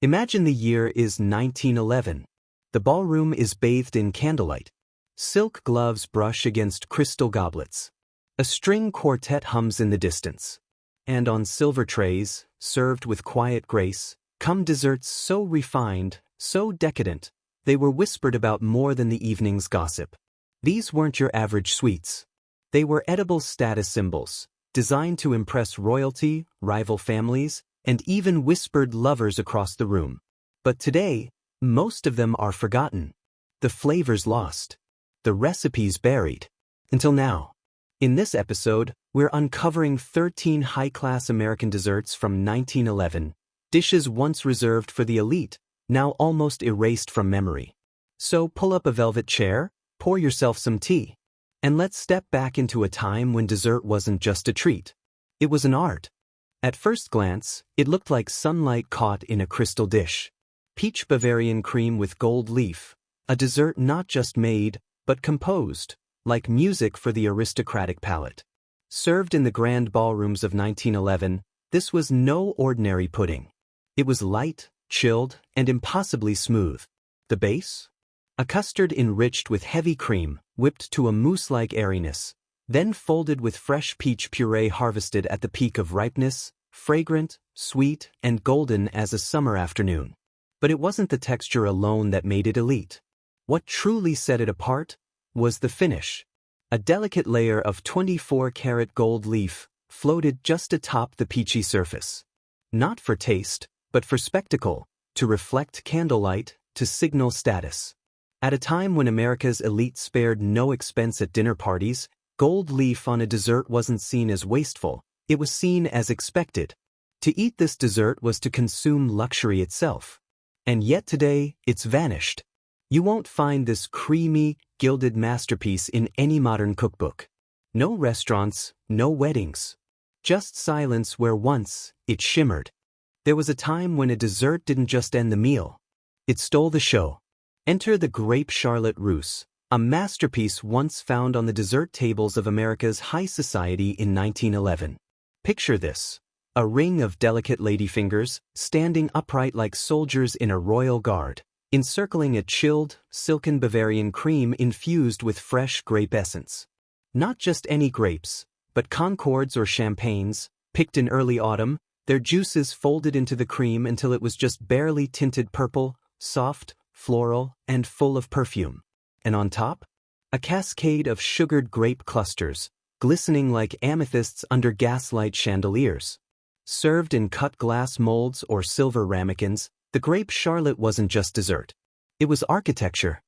Imagine the year is 1911. The ballroom is bathed in candlelight. Silk gloves brush against crystal goblets. A string quartet hums in the distance. And on silver trays, served with quiet grace, come desserts so refined, so decadent, they were whispered about more than the evening's gossip. These weren't your average sweets. They were edible status symbols, designed to impress royalty, rival families, and even whispered lovers across the room. But today, most of them are forgotten. The flavors lost. The recipes buried. Until now. In this episode, we're uncovering 13 high-class American desserts from 1911, dishes once reserved for the elite, now almost erased from memory. So pull up a velvet chair, pour yourself some tea, and let's step back into a time when dessert wasn't just a treat. It was an art. At first glance, it looked like sunlight caught in a crystal dish. Peach Bavarian cream with gold leaf, a dessert not just made, but composed, like music for the aristocratic palate. Served in the grand ballrooms of 1911, this was no ordinary pudding. It was light, chilled, and impossibly smooth. The base? A custard enriched with heavy cream, whipped to a mousse-like airiness, then folded with fresh peach puree harvested at the peak of ripeness, fragrant, sweet, and golden as a summer afternoon. But it wasn't the texture alone that made it elite. What truly set it apart was the finish. A delicate layer of 24-karat gold leaf floated just atop the peachy surface. Not for taste, but for spectacle, to reflect candlelight, to signal status. At a time when America's elite spared no expense at dinner parties, gold leaf on a dessert wasn't seen as wasteful, it was seen as expected. To eat this dessert was to consume luxury itself. And yet today, it's vanished. You won't find this creamy, gilded masterpiece in any modern cookbook. No restaurants, no weddings. Just silence where once it shimmered. There was a time when a dessert didn't just end the meal. It stole the show. Enter the grape Charlotte Russe, a masterpiece once found on the dessert tables of America's high society in 1911. Picture this. A ring of delicate ladyfingers, standing upright like soldiers in a royal guard, encircling a chilled, silken Bavarian cream infused with fresh grape essence. Not just any grapes, but Concords or Champagnes, picked in early autumn, their juices folded into the cream until it was just barely tinted purple, soft, floral, and full of perfume. And on top, a cascade of sugared grape clusters, glistening like amethysts under gaslight chandeliers. Served in cut glass molds or silver ramekins, the grape Charlotte wasn't just dessert. It was architecture.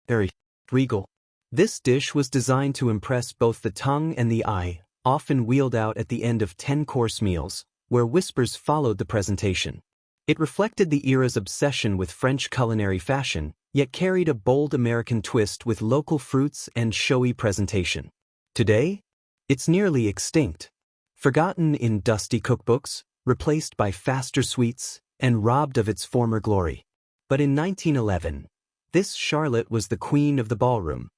Very regal. This dish was designed to impress both the tongue and the eye, often wheeled out at the end of 10-course meals, where whispers followed the presentation. It reflected the era's obsession with French culinary fashion, yet carried a bold American twist with local fruits and showy presentation. Today, it's nearly extinct. Forgotten in dusty cookbooks, replaced by faster sweets, and robbed of its former glory. But in 1911, this Charlotte was the queen of the ballroom.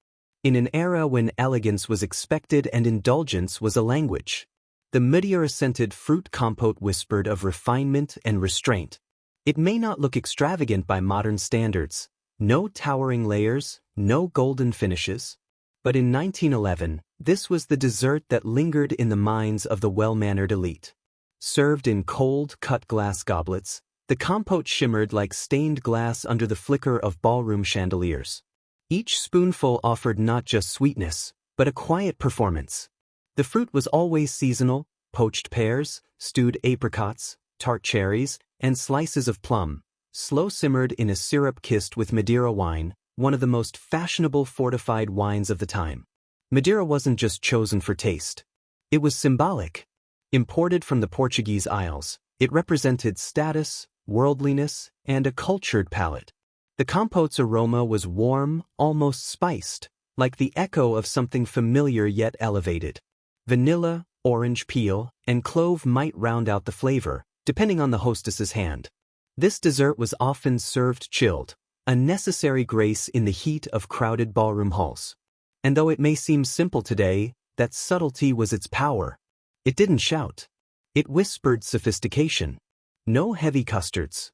In an era when elegance was expected and indulgence was a language. The Madeira-scented fruit compote whispered of refinement and restraint. It may not look extravagant by modern standards, no towering layers, no golden finishes. But in 1911, this was the dessert that lingered in the minds of the well-mannered elite. Served in cold, cut glass goblets, the compote shimmered like stained glass under the flicker of ballroom chandeliers. Each spoonful offered not just sweetness, but a quiet performance. The fruit was always seasonal: poached pears, stewed apricots, tart cherries, and slices of plum, slow-simmered in a syrup kissed with Madeira wine, one of the most fashionable fortified wines of the time. Madeira wasn't just chosen for taste. It was symbolic. Imported from the Portuguese Isles, it represented status, worldliness, and a cultured palate. The compote's aroma was warm, almost spiced, like the echo of something familiar yet elevated. Vanilla, orange peel, and clove might round out the flavor, depending on the hostess's hand. This dessert was often served chilled, a necessary grace in the heat of crowded ballroom halls. And though it may seem simple today, that subtlety was its power. It didn't shout. It whispered sophistication. No heavy custards.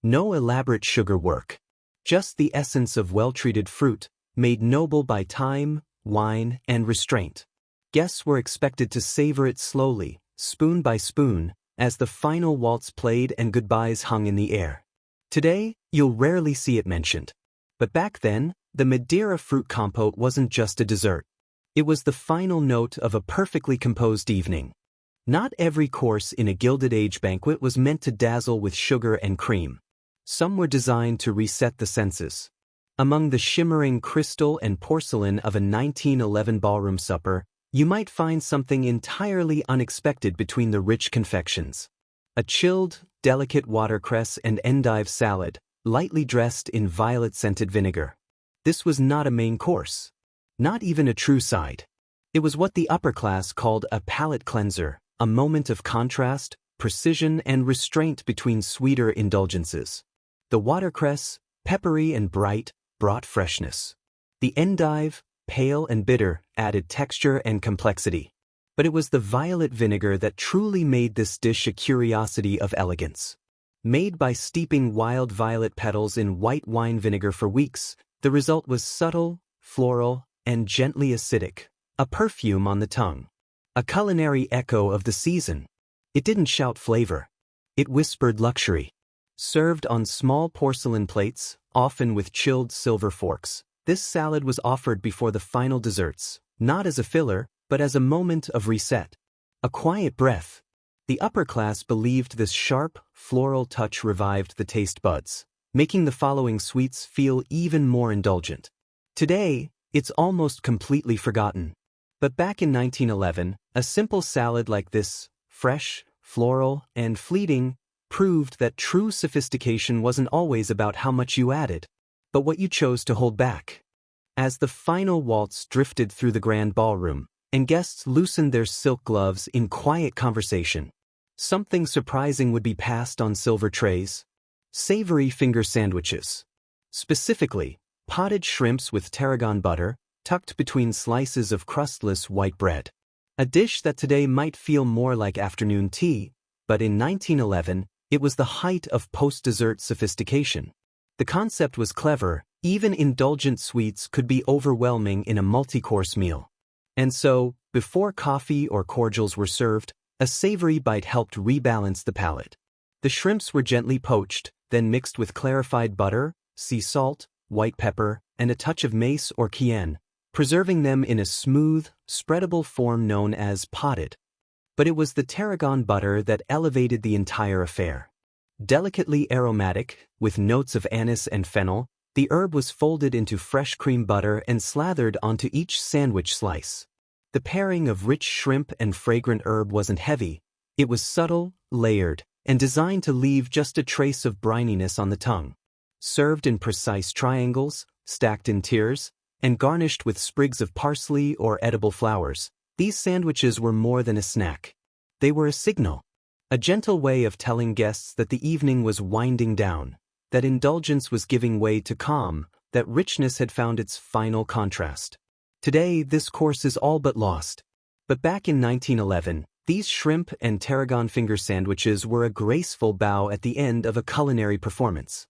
No elaborate sugar work. Just the essence of well-treated fruit, made noble by time, wine, and restraint. Guests were expected to savor it slowly, spoon by spoon, as the final waltz played and goodbyes hung in the air. Today, you'll rarely see it mentioned. But back then, the Madeira fruit compote wasn't just a dessert. It was the final note of a perfectly composed evening. Not every course in a Gilded Age banquet was meant to dazzle with sugar and cream. Some were designed to reset the senses. Among the shimmering crystal and porcelain of a 1911 ballroom supper, you might find something entirely unexpected between the rich confections. A chilled, delicate watercress and endive salad, lightly dressed in violet-scented vinegar. This was not a main course. Not even a true side. It was what the upper class called a palate cleanser, a moment of contrast, precision, and restraint between sweeter indulgences. The watercress, peppery and bright, brought freshness. The endive, pale and bitter, added texture and complexity. But it was the violet vinegar that truly made this dish a curiosity of elegance. Made by steeping wild violet petals in white wine vinegar for weeks, the result was subtle, floral, and gently acidic, a perfume on the tongue. A culinary echo of the season. It didn't shout flavor. It whispered luxury. Served on small porcelain plates, often with chilled silver forks, this salad was offered before the final desserts, not as a filler, but as a moment of reset. A quiet breath. The upper class believed this sharp, floral touch revived the taste buds, making the following sweets feel even more indulgent. Today, it's almost completely forgotten. But back in 1911, a simple salad like this, fresh, floral, and fleeting, proved that true sophistication wasn't always about how much you added, but what you chose to hold back. As the final waltz drifted through the grand ballroom, and guests loosened their silk gloves in quiet conversation, something surprising would be passed on silver trays. Savory finger sandwiches. Specifically, potted shrimps with tarragon butter, tucked between slices of crustless white bread. A dish that today might feel more like afternoon tea, but in 1911, it was the height of post-dessert sophistication. The concept was clever, even indulgent sweets could be overwhelming in a multi-course meal. And so, before coffee or cordials were served, a savory bite helped rebalance the palate. The shrimps were gently poached, then mixed with clarified butter, sea salt, white pepper, and a touch of mace or cayenne, preserving them in a smooth, spreadable form known as potted. But it was the tarragon butter that elevated the entire affair. Delicately aromatic, with notes of anise and fennel, the herb was folded into fresh cream butter and slathered onto each sandwich slice. The pairing of rich shrimp and fragrant herb wasn't heavy, it was subtle, layered, and designed to leave just a trace of brininess on the tongue. Served in precise triangles, stacked in tiers, and garnished with sprigs of parsley or edible flowers, these sandwiches were more than a snack. They were a signal. A gentle way of telling guests that the evening was winding down, that indulgence was giving way to calm, that richness had found its final contrast. Today, this course is all but lost. But back in 1911, these shrimp and tarragon finger sandwiches were a graceful bow at the end of a culinary performance.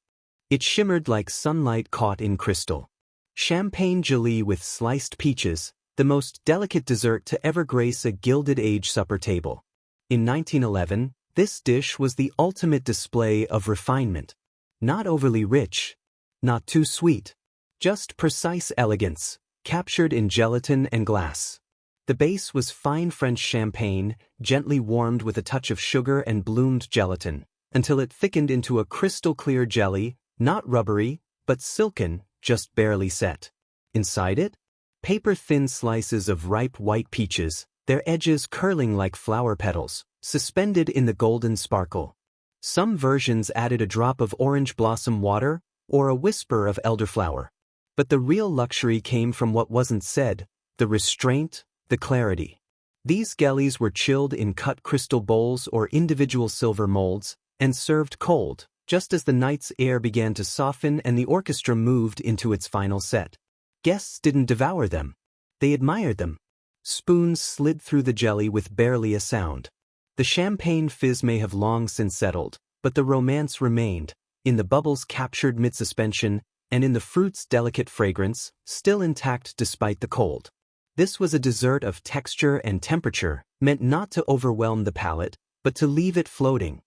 It shimmered like sunlight caught in crystal. Champagne gelée with sliced peaches, the most delicate dessert to ever grace a Gilded Age supper table. In 1911, this dish was the ultimate display of refinement. Not overly rich, not too sweet, just precise elegance, captured in gelatin and glass. The base was fine French champagne, gently warmed with a touch of sugar and bloomed gelatin, until it thickened into a crystal-clear jelly, not rubbery, but silken, just barely set. Inside it, paper-thin slices of ripe white peaches, their edges curling like flower petals, suspended in the golden sparkle. Some versions added a drop of orange blossom water or a whisper of elderflower. But the real luxury came from what wasn't said, the restraint, the clarity. These gellies were chilled in cut crystal bowls or individual silver molds, and served cold, just as the night's air began to soften and the orchestra moved into its final set. Guests didn't devour them. They admired them. Spoons slid through the jelly with barely a sound. The champagne fizz may have long since settled, but the romance remained, in the bubbles captured mid-suspension, and in the fruit's delicate fragrance, still intact despite the cold. This was a dessert of texture and temperature, meant not to overwhelm the palate, but to leave it floating.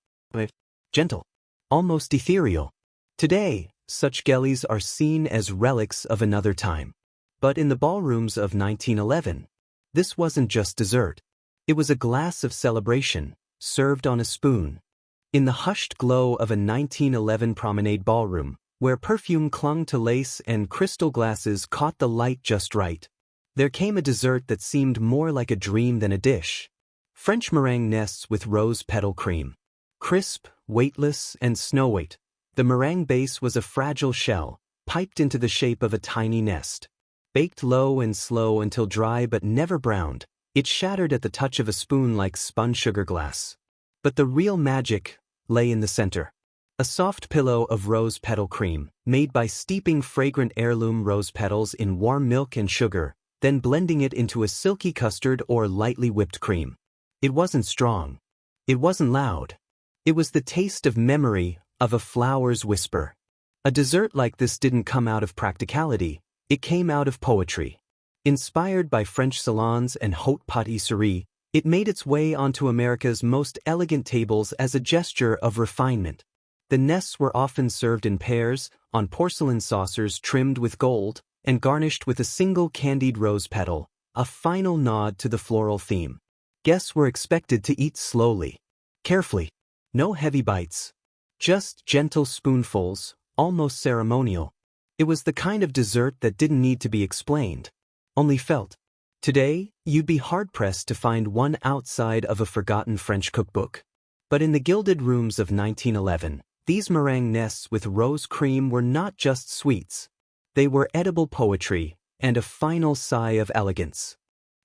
Gentle. Almost ethereal. Today, such gellies are seen as relics of another time. But in the ballrooms of 1911, this wasn't just dessert. It was a glass of celebration, served on a spoon. In the hushed glow of a 1911 Promenade Ballroom, where perfume clung to lace and crystal glasses caught the light just right, there came a dessert that seemed more like a dream than a dish. French meringue nests with rose petal cream. Crisp, weightless, and snow-white, the meringue base was a fragile shell, piped into the shape of a tiny nest. Baked low and slow until dry but never browned, it shattered at the touch of a spoon like spun sugar glass. But the real magic lay in the center. A soft pillow of rose petal cream, made by steeping fragrant heirloom rose petals in warm milk and sugar, then blending it into a silky custard or lightly whipped cream. It wasn't strong. It wasn't loud. It was the taste of memory, of a flower's whisper. A dessert like this didn't come out of practicality, it came out of poetry. Inspired by French salons and haute pâtisserie, it made its way onto America's most elegant tables as a gesture of refinement. The nests were often served in pairs, on porcelain saucers trimmed with gold, and garnished with a single candied rose petal, a final nod to the floral theme. Guests were expected to eat slowly, carefully. No heavy bites. Just gentle spoonfuls, almost ceremonial. It was the kind of dessert that didn't need to be explained, only felt. Today, you'd be hard-pressed to find one outside of a forgotten French cookbook. But in the gilded rooms of 1911, these meringue nests with rose cream were not just sweets. They were edible poetry, and a final sigh of elegance.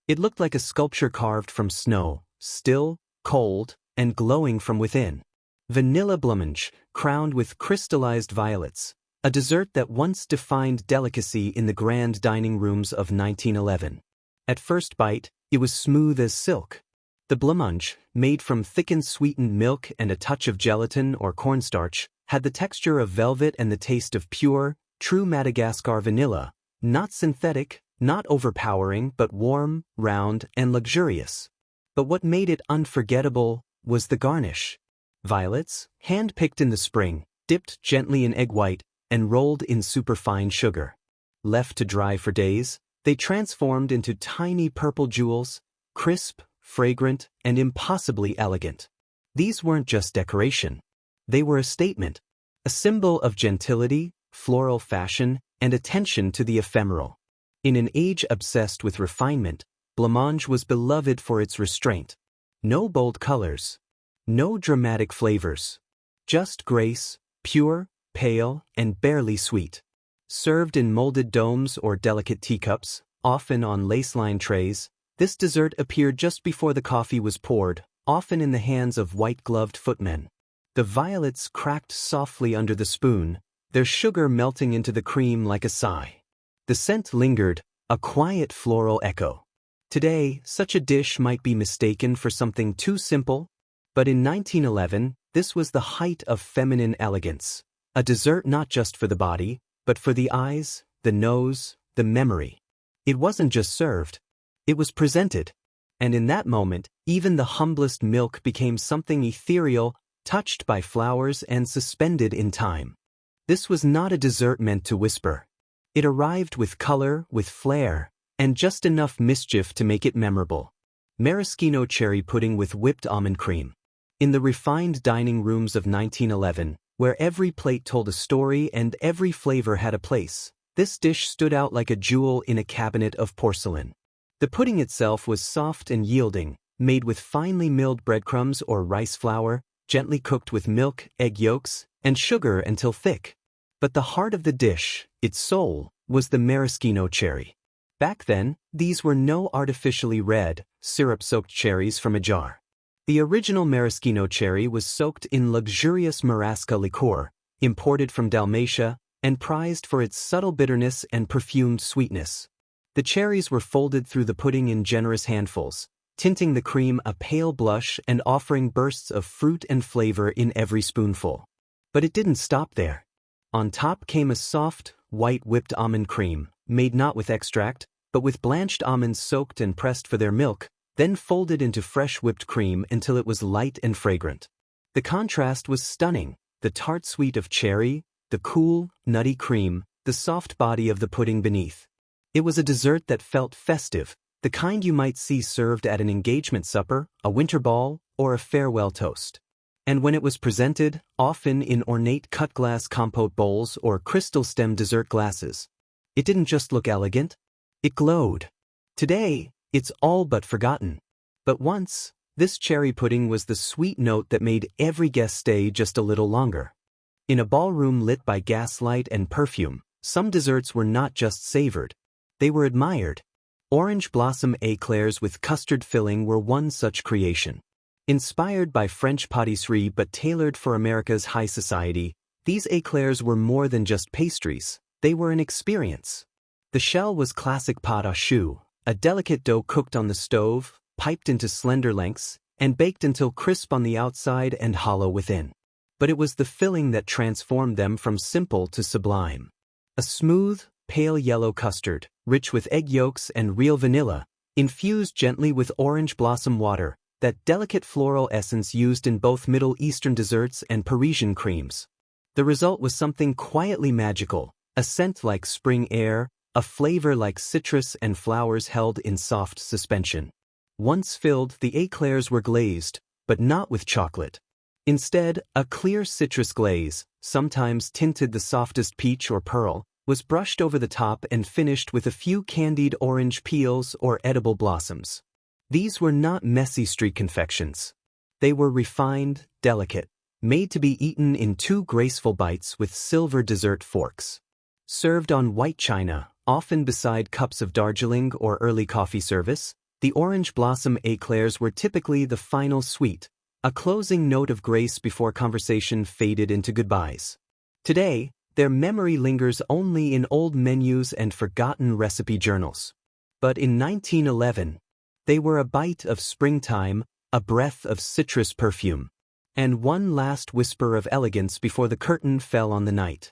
It looked like a sculpture carved from snow, still, cold, and glowing from within. Vanilla blancmange, crowned with crystallized violets, a dessert that once defined delicacy in the grand dining rooms of 1911. At first bite, it was smooth as silk. The blancmange, made from thickened sweetened milk and a touch of gelatin or cornstarch, had the texture of velvet and the taste of pure, true Madagascar vanilla, not synthetic, not overpowering, but warm, round, and luxurious. But what made it unforgettable was the garnish. Violets, hand-picked in the spring, dipped gently in egg white, and rolled in superfine sugar. Left to dry for days, they transformed into tiny purple jewels, crisp, fragrant, and impossibly elegant. These weren't just decoration. They were a statement, a symbol of gentility, floral fashion, and attention to the ephemeral. In an age obsessed with refinement, blancmange was beloved for its restraint. No bold colors. No dramatic flavors. Just grace, pure, pale, and barely sweet. Served in molded domes or delicate teacups, often on lace-lined trays, this dessert appeared just before the coffee was poured, often in the hands of white-gloved footmen. The violets cracked softly under the spoon, their sugar melting into the cream like a sigh. The scent lingered, a quiet floral echo. Today, such a dish might be mistaken for something too simple, but in 1911, this was the height of feminine elegance. A dessert not just for the body, but for the eyes, the nose, the memory. It wasn't just served. It was presented. And in that moment, even the humblest milk became something ethereal, touched by flowers and suspended in time. This was not a dessert meant to whisper. It arrived with color, with flair, and just enough mischief to make it memorable. Maraschino cherry pudding with whipped almond cream. In the refined dining rooms of 1911, where every plate told a story and every flavor had a place, this dish stood out like a jewel in a cabinet of porcelain. The pudding itself was soft and yielding, made with finely milled breadcrumbs or rice flour, gently cooked with milk, egg yolks, and sugar until thick. But the heart of the dish, its soul, was the maraschino cherry. Back then, these were no artificially red, syrup-soaked cherries from a jar. The original maraschino cherry was soaked in luxurious marasca liqueur, imported from Dalmatia, and prized for its subtle bitterness and perfumed sweetness. The cherries were folded through the pudding in generous handfuls, tinting the cream a pale blush and offering bursts of fruit and flavor in every spoonful. But it didn't stop there. On top came a soft, white whipped almond cream, made not with extract, but with blanched almonds soaked and pressed for their milk, then folded into fresh whipped cream until it was light and fragrant. The contrast was stunning, the tart sweet of cherry, the cool, nutty cream, the soft body of the pudding beneath. It was a dessert that felt festive, the kind you might see served at an engagement supper, a winter ball, or a farewell toast. And when it was presented, often in ornate cut-glass compote bowls or crystal-stem dessert glasses, it didn't just look elegant, it glowed. Today, it's all but forgotten. But once, this cherry pudding was the sweet note that made every guest stay just a little longer. In a ballroom lit by gaslight and perfume, some desserts were not just savored, they were admired. Orange blossom éclairs with custard filling were one such creation. Inspired by French pâtisserie but tailored for America's high society, these éclairs were more than just pastries, they were an experience. The shell was classic pâte à choux, a delicate dough cooked on the stove, piped into slender lengths, and baked until crisp on the outside and hollow within. But it was the filling that transformed them from simple to sublime. A smooth, pale yellow custard, rich with egg yolks and real vanilla, infused gently with orange blossom water, that delicate floral essence used in both Middle Eastern desserts and Parisian creams. The result was something quietly magical, a scent like spring air, a flavor like citrus and flowers held in soft suspension. Once filled, the éclairs were glazed, but not with chocolate. Instead, a clear citrus glaze, sometimes tinted the softest peach or pearl, was brushed over the top and finished with a few candied orange peels or edible blossoms. These were not messy street confections. They were refined, delicate, made to be eaten in 2 graceful bites with silver dessert forks. Served on white china, often beside cups of Darjeeling or early coffee service, the orange blossom éclairs were typically the final sweet, a closing note of grace before conversation faded into goodbyes. Today, their memory lingers only in old menus and forgotten recipe journals. But in 1911, they were a bite of springtime, a breath of citrus perfume, and one last whisper of elegance before the curtain fell on the night.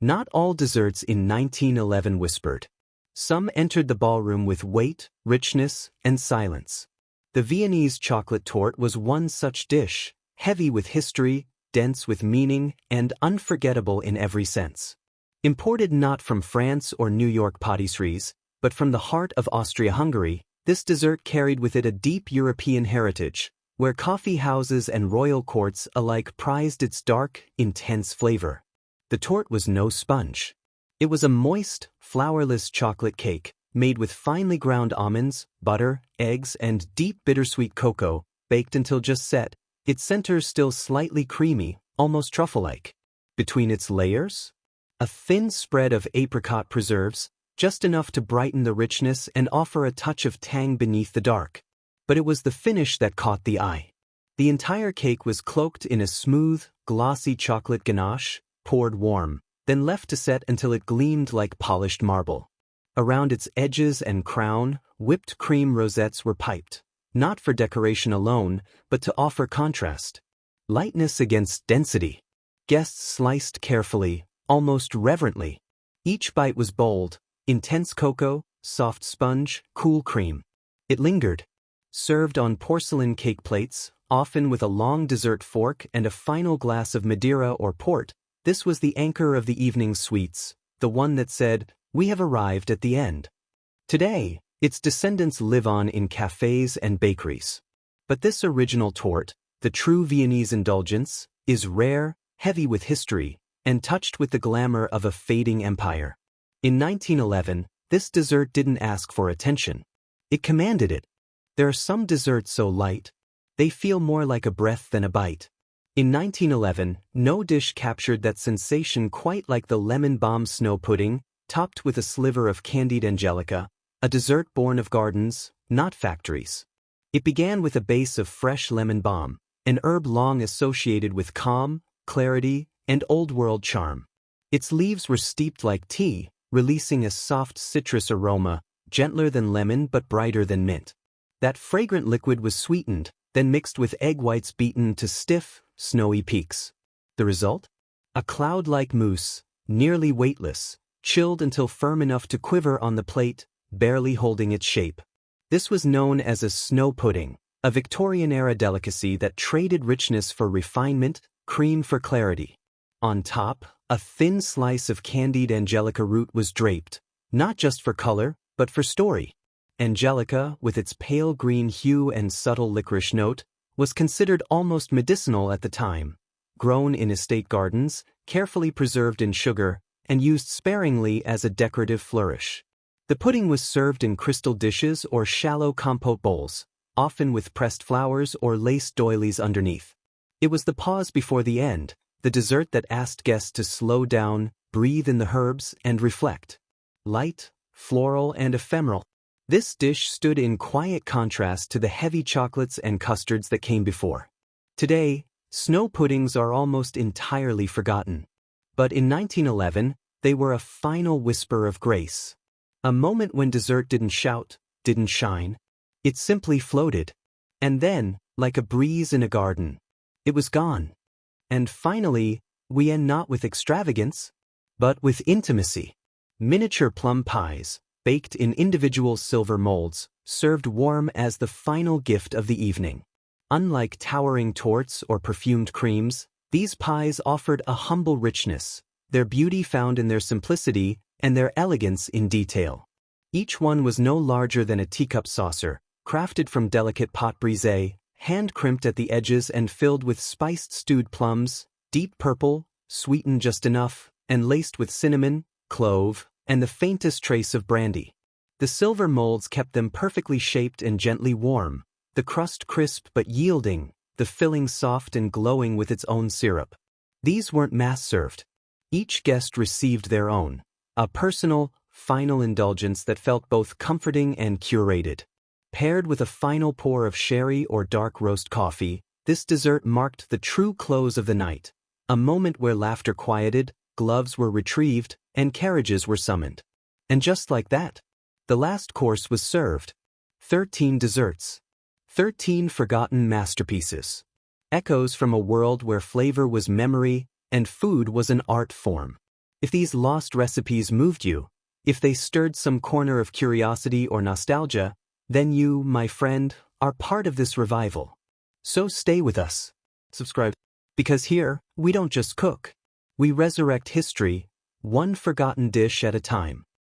Not all desserts in 1911 whispered. Some entered the ballroom with weight, richness, and silence. The Viennese chocolate torte was one such dish, heavy with history, dense with meaning, and unforgettable in every sense. Imported not from France or New York pâtisseries, but from the heart of Austria-Hungary, this dessert carried with it a deep European heritage, where coffee houses and royal courts alike prized its dark, intense flavor. The torte was no sponge. It was a moist, flourless chocolate cake, made with finely ground almonds, butter, eggs, and deep bittersweet cocoa, baked until just set, its center still slightly creamy, almost truffle-like. Between its layers, a thin spread of apricot preserves, just enough to brighten the richness and offer a touch of tang beneath the dark. But it was the finish that caught the eye. The entire cake was cloaked in a smooth, glossy chocolate ganache, poured warm, then left to set until it gleamed like polished marble. Around its edges and crown, whipped cream rosettes were piped, not for decoration alone, but to offer contrast. Lightness against density. Guests sliced carefully, almost reverently. Each bite was bold, intense cocoa, soft sponge, cool cream. It lingered. Served on porcelain cake plates, often with a long dessert fork and a final glass of Madeira or port, this was the anchor of the evening's sweets, the one that said, "We have arrived at the end." Today, its descendants live on in cafes and bakeries. But this original torte, the true Viennese indulgence, is rare, heavy with history, and touched with the glamour of a fading empire. In 1911, this dessert didn't ask for attention. It commanded it. There are some desserts so light, they feel more like a breath than a bite. In 1911, no dish captured that sensation quite like the lemon balm snow pudding, topped with a sliver of candied angelica, a dessert born of gardens, not factories. It began with a base of fresh lemon balm, an herb long associated with calm, clarity, and old-world charm. Its leaves were steeped like tea, releasing a soft citrus aroma, gentler than lemon but brighter than mint. That fragrant liquid was sweetened, then mixed with egg whites beaten to stiff, snowy peaks. The result? A cloud-like mousse, nearly weightless, chilled until firm enough to quiver on the plate, barely holding its shape. This was known as a snow pudding, a Victorian-era delicacy that traded richness for refinement, cream for clarity. On top, a thin slice of candied angelica root was draped, not just for color, but for story. Angelica, with its pale green hue and subtle licorice note, was considered almost medicinal at the time. Grown in estate gardens, carefully preserved in sugar, and used sparingly as a decorative flourish. The pudding was served in crystal dishes or shallow compote bowls, often with pressed flowers or lace doilies underneath. It was the pause before the end, the dessert that asked guests to slow down, breathe in the herbs, and reflect. Light, floral, and ephemeral. This dish stood in quiet contrast to the heavy chocolates and custards that came before. Today, snow puddings are almost entirely forgotten. But in 1911, they were a final whisper of grace. A moment when dessert didn't shout, didn't shine. It simply floated. And then, like a breeze in a garden, it was gone. And finally, we end not with extravagance, but with intimacy. Miniature plum pies, baked in individual silver molds, served warm as the final gift of the evening. Unlike towering tortes or perfumed creams, these pies offered a humble richness, their beauty found in their simplicity and their elegance in detail. Each one was no larger than a teacup saucer, crafted from delicate pâte brisée, hand-crimped at the edges and filled with spiced stewed plums, deep purple, sweetened just enough, and laced with cinnamon, clove, and the faintest trace of brandy. The silver molds kept them perfectly shaped and gently warm, the crust crisp but yielding, the filling soft and glowing with its own syrup. These weren't mass-served. Each guest received their own, a personal, final indulgence that felt both comforting and curated. Paired with a final pour of sherry or dark roast coffee, this dessert marked the true close of the night, a moment where laughter quieted, gloves were retrieved, and carriages were summoned. And just like that, the last course was served. 13 desserts. 13 forgotten masterpieces. Echoes from a world where flavor was memory and food was an art form. If these lost recipes moved you, if they stirred some corner of curiosity or nostalgia, then you, my friend, are part of this revival. So stay with us. Subscribe. Because here, we don't just cook. We resurrect history, one forgotten dish at a time.